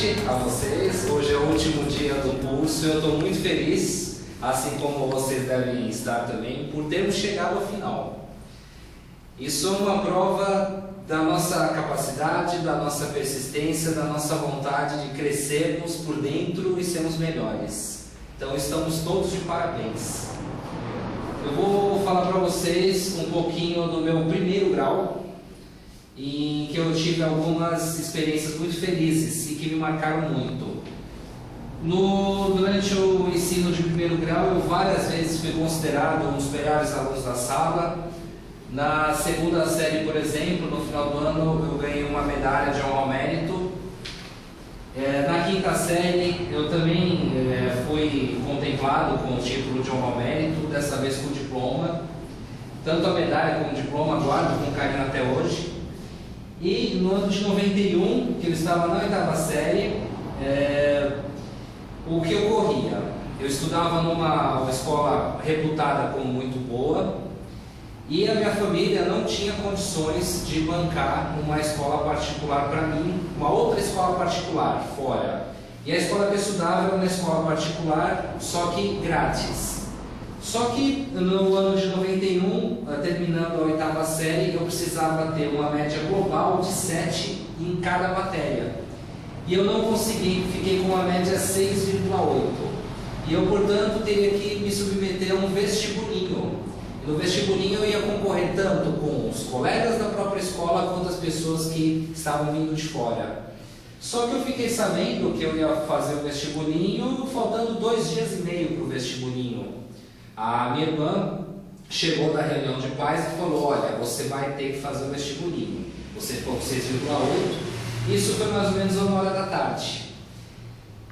noite a vocês. Hoje é o último dia do curso e eu estou muito feliz, assim como vocês devem estar também, por termos chegado ao final. Isso é uma prova da nossa capacidade, da nossa persistência, da nossa vontade de crescermos por dentro e sermos melhores. Então estamos todos de parabéns. Eu vou falar para vocês um pouquinho do meu primeiro grau, em que eu tive algumas experiências muito felizes e que me marcaram muito. Durante o ensino de primeiro grau, eu várias vezes fui considerado um dos melhores alunos da sala. Na segunda série, por exemplo, no final do ano, eu ganhei uma medalha de honra ao mérito. Na quinta série, eu também fui contemplado com o título de honra ao mérito, dessa vez com diploma. Tanto a medalha como o diploma guardo com carinho até hoje. E no ano de 91, que eu estava na oitava série, o que ocorria? Eu estudava numa escola reputada como muito boa e a minha família não tinha condições de bancar uma escola particular para mim, uma outra escola particular fora. E a escola que eu estudava era uma escola particular, só que grátis. Só que no ano de 91, terminando a oitava série, eu precisava ter uma média global de 7 em cada matéria. E eu não consegui, fiquei com uma média 6,8. E eu, portanto, teria que me submeter a um vestibulinho. E no vestibulinho eu ia concorrer tanto com os colegas da própria escola quanto as pessoas que estavam vindo de fora. Só que eu fiquei sabendo que eu ia fazer o vestibulinho faltando 2 dias e meio para o vestibulinho. A minha irmã chegou na reunião de pais e falou: olha, você vai ter que fazer o vestibulinho. Você ficou com 6,8. Isso foi mais ou menos 1h da tarde.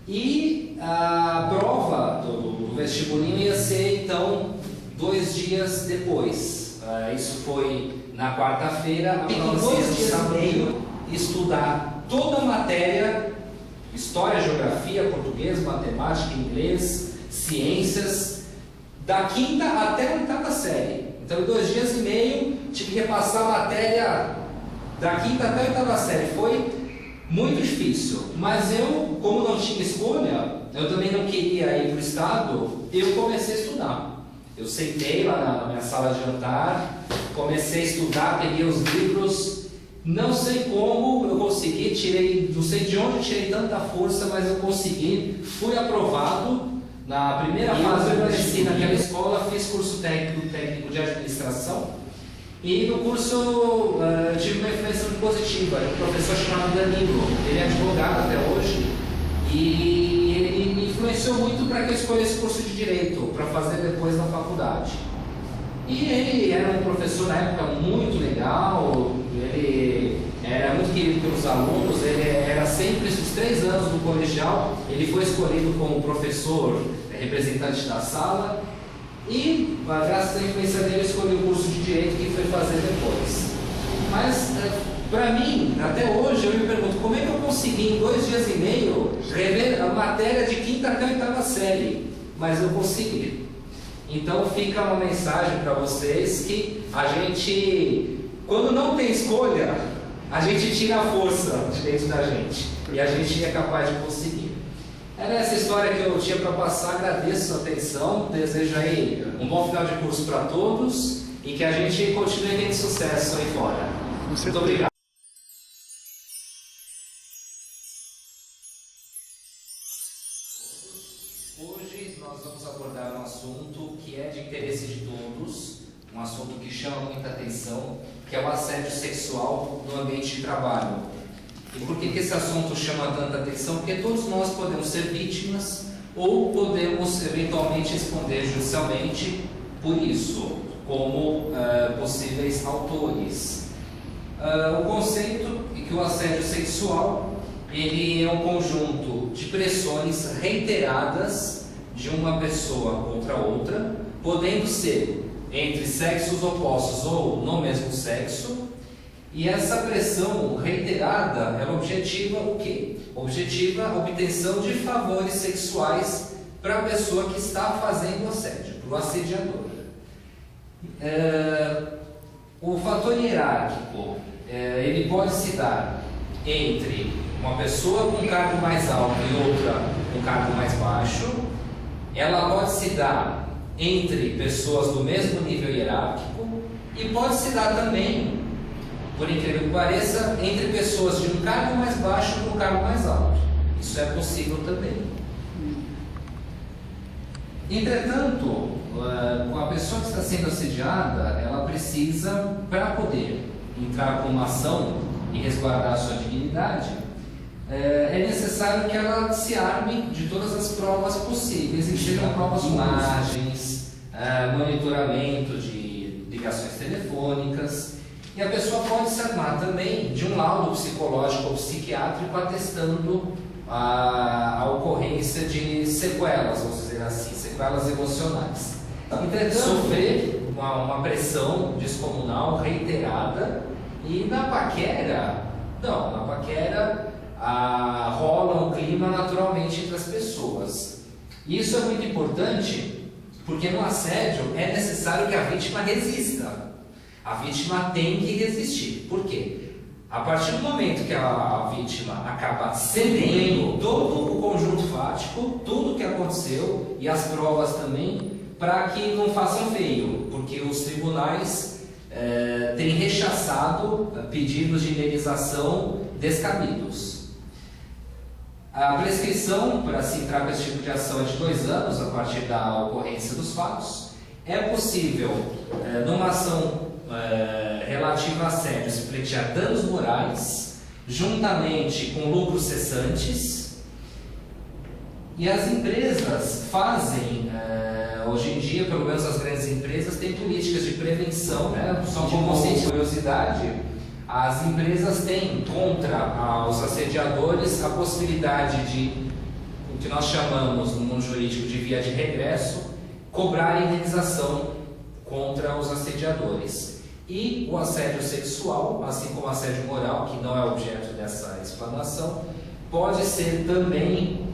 E a prova do vestibulinho ia ser então 2 dias depois. Isso foi na quarta-feira. Em 2 dias e meio estudar toda a matéria: história, geografia, português, matemática, inglês, ciências, da quinta até a oitava série. Então, em 2 dias e meio, tive que repassar a matéria da quinta até a oitava série. Foi muito difícil. Mas eu, como não tinha escolha, eu também não queria ir para o estado, eu comecei a estudar. Eu sentei lá na minha sala de jantar, comecei a estudar, peguei os livros. Não sei como eu consegui, não sei de onde eu tirei tanta força, mas eu consegui, fui aprovado. Na primeira fase eu permaneci naquela escola, fiz curso técnico de administração e no curso eu tive uma influência muito positiva de um professor chamado Danilo. Ele é advogado até hoje e ele me influenciou muito para que eu escolhesse curso de Direito para fazer depois na faculdade. E ele era um professor na época muito legal, ele era muito querido pelos alunos, ele era sempre, esses 3 anos do colegial, ele foi escolhido como professor representante da sala e, graças à influência dele, eu escolhi o curso de Direito que foi fazer depois. Mas, para mim, até hoje, eu me pergunto, como é que eu consegui em 2 dias e meio rever a matéria de quinta até a oitava série? Mas eu consegui. Então fica uma mensagem para vocês que a gente, quando não tem escolha, a gente tira a força de dentro da gente e a gente é capaz de conseguir. Era essa história que eu tinha para passar. Agradeço a atenção, desejo aí um bom final de curso para todos e que a gente continue tendo sucesso aí fora. Muito obrigado. Hoje nós vamos abordar um assunto que é de interesse de todos, um assunto que chama muita atenção, que é o assédio sexual no ambiente de trabalho. E por que esse assunto chama tanta atenção? Porque todos nós podemos ser vítimas ou podemos eventualmente responder judicialmente por isso, como possíveis autores. O conceito é que o assédio sexual ele é um conjunto de pressões reiteradas de uma pessoa contra outra, podendo ser entre sexos opostos ou no mesmo sexo. E essa pressão reiterada, ela objetiva o quê? Objetiva a obtenção de favores sexuais para a pessoa que está fazendo o assédio, para o assediador. O fator hierárquico, ele pode se dar entre uma pessoa com um cargo mais alto e outra com um cargo mais baixo, ela pode se dar entre pessoas do mesmo nível hierárquico e pode se dar também, por incrível que pareça, entre pessoas de um cargo mais baixo e um cargo mais alto. Isso é possível também. Entretanto, a pessoa que está sendo assediada, ela precisa, para poder entrar com uma ação e resguardar a sua dignidade, é necessário que ela se arme de todas as provas possíveis, e sejam provas de imagens, monitoramento de ligações telefônicas, e a pessoa pode se armar também de um laudo psicológico ou psiquiátrico atestando a ocorrência de sequelas, vamos dizer assim, sequelas emocionais. Entretanto, sofrer uma pressão descomunal reiterada, e na paquera, não, na paquera rola um clima naturalmente entre as pessoas. E isso é muito importante, porque no assédio é necessário que a vítima resista. A vítima tem que resistir. Por quê? A partir do momento que a vítima acaba cedendo todo o conjunto fático, tudo o que aconteceu e as provas também, para que não façam feio, porque os tribunais têm rechaçado pedidos de indenização descabidos. A prescrição para se entrar com esse tipo de ação é de 2 anos a partir da ocorrência dos fatos. É possível, numa ação relativa a assédio, se pleitear danos morais, juntamente com lucros cessantes, e as empresas fazem, hoje em dia, pelo menos as grandes empresas, têm políticas de prevenção, só como curiosidade, as empresas têm contra os assediadores a possibilidade de, o que nós chamamos no mundo jurídico de via de regresso, cobrar indenização contra os assediadores. E o assédio sexual, assim como o assédio moral, que não é objeto dessa explanação, pode ser também,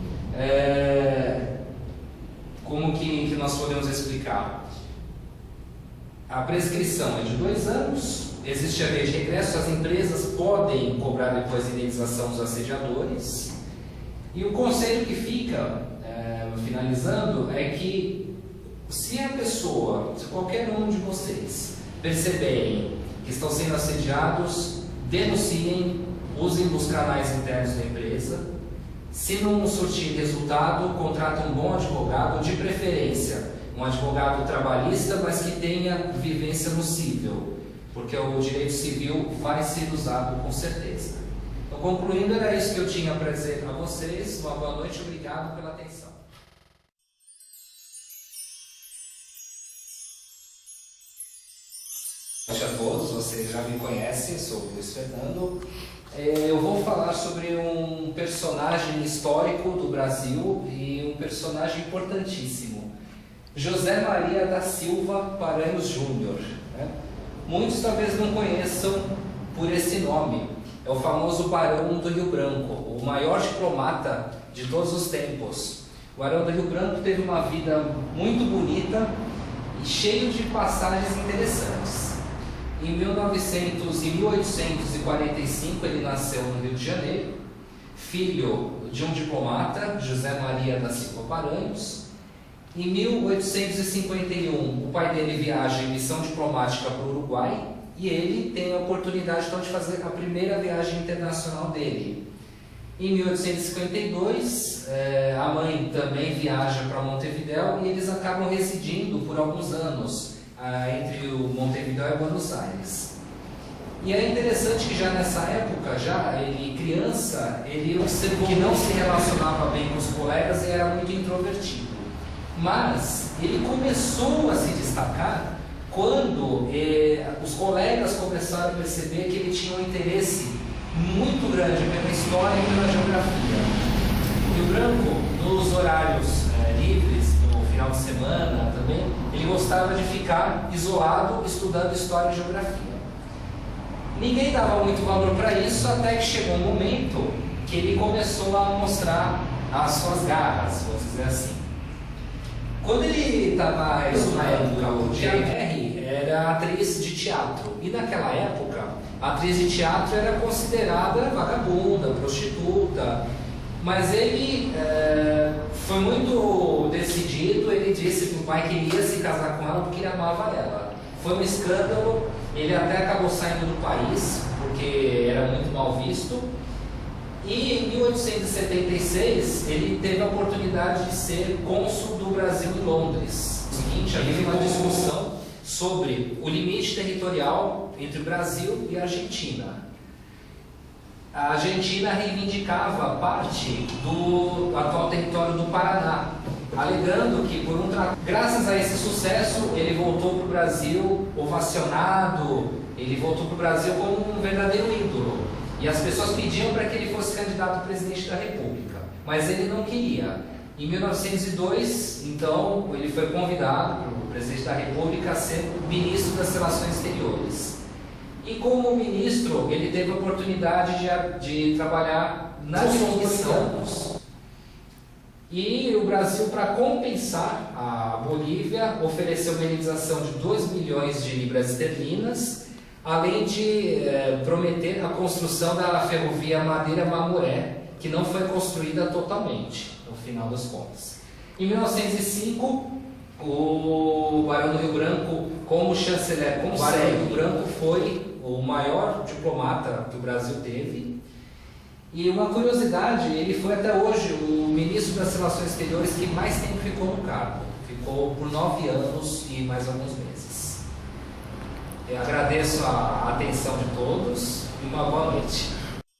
como que nós podemos explicar? A prescrição é de 2 anos, existe a lei de regresso, as empresas podem cobrar depois a indenização dos assediadores, e o conselho que fica, finalizando, é que se a pessoa, se qualquer um de vocês perceberem que estão sendo assediados, denunciem, usem os canais internos da empresa. Se não surtir resultado, contratem um bom advogado, de preferência um advogado trabalhista, mas que tenha vivência no cível, porque o direito civil vai ser usado com certeza. Então, concluindo, era isso que eu tinha para dizer para vocês. Uma boa noite, obrigado pela atenção. Boa noite a todos, vocês já me conhecem, sou o Luiz Fernando. Eu vou falar sobre um personagem histórico do Brasil e um personagem importantíssimo, José Maria da Silva Paranhos Júnior. Muitos talvez não conheçam por esse nome. É o famoso Barão do Rio Branco, o maior diplomata de todos os tempos. O Barão do Rio Branco teve uma vida muito bonita e cheio de passagens interessantes. Em 1845 ele nasceu no Rio de Janeiro, filho de um diplomata, José Maria da Silva Paranhos. Em 1851 o pai dele viaja em missão diplomática para o Uruguai e ele tem a oportunidade então de fazer a primeira viagem internacional dele. Em 1852 a mãe também viaja para Montevidéu e eles acabam residindo por alguns anos entre o Montevidéu e Buenos Aires. E é interessante que já nessa época, ele criança, ele observou que não se relacionava bem com os colegas e era muito introvertido. Mas ele começou a se destacar quando os colegas começaram a perceber que ele tinha um interesse muito grande pela história e pela geografia. O Rio Branco, nos horários livres, no final de semana também, ele gostava de ficar isolado estudando história e geografia. Ninguém dava muito valor para isso, até que chegou um momento que ele começou a mostrar as suas garras, vamos dizer assim. Quando ele estava estudando o JR, era atriz de teatro, e naquela época A atriz de teatro era considerada vagabunda, prostituta, mas ele foi muito decidido. Ele disse que o pai queria se casar com ela porque ele amava ela. Foi um escândalo, ele até acabou saindo do país, porque era muito mal visto. E em 1876 ele teve a oportunidade de ser cônsul do Brasil em Londres. O seguinte, havia uma discussão sobre o limite territorial entre o Brasil e a Argentina. A Argentina reivindicava parte do atual território do Paraná, alegando que graças a esse sucesso ele voltou para o Brasil ovacionado, ele voltou para o Brasil como um verdadeiro ídolo. E as pessoas pediam para que ele fosse candidato a presidente da República, mas ele não queria. Em 1902, então, ele foi convidado pelo presidente da República a ser ministro das Relações Exteriores. E como ministro, ele teve a oportunidade de trabalhar na diplomacia. E o Brasil, para compensar a Bolívia, ofereceu uma indenização de 2 milhões de libras esterlinas, além de prometer a construção da ferrovia Madeira-Mamoré, que não foi construída totalmente, no final das contas. Em 1905, o Barão do Rio Branco, como chanceler, o Barão do Rio Branco foi o maior diplomata que o Brasil teve. E uma curiosidade, ele foi até hoje o ministro das Relações Exteriores que mais tempo ficou no cargo. Ficou por 9 anos e mais alguns meses. Eu agradeço a atenção de todos e uma boa noite.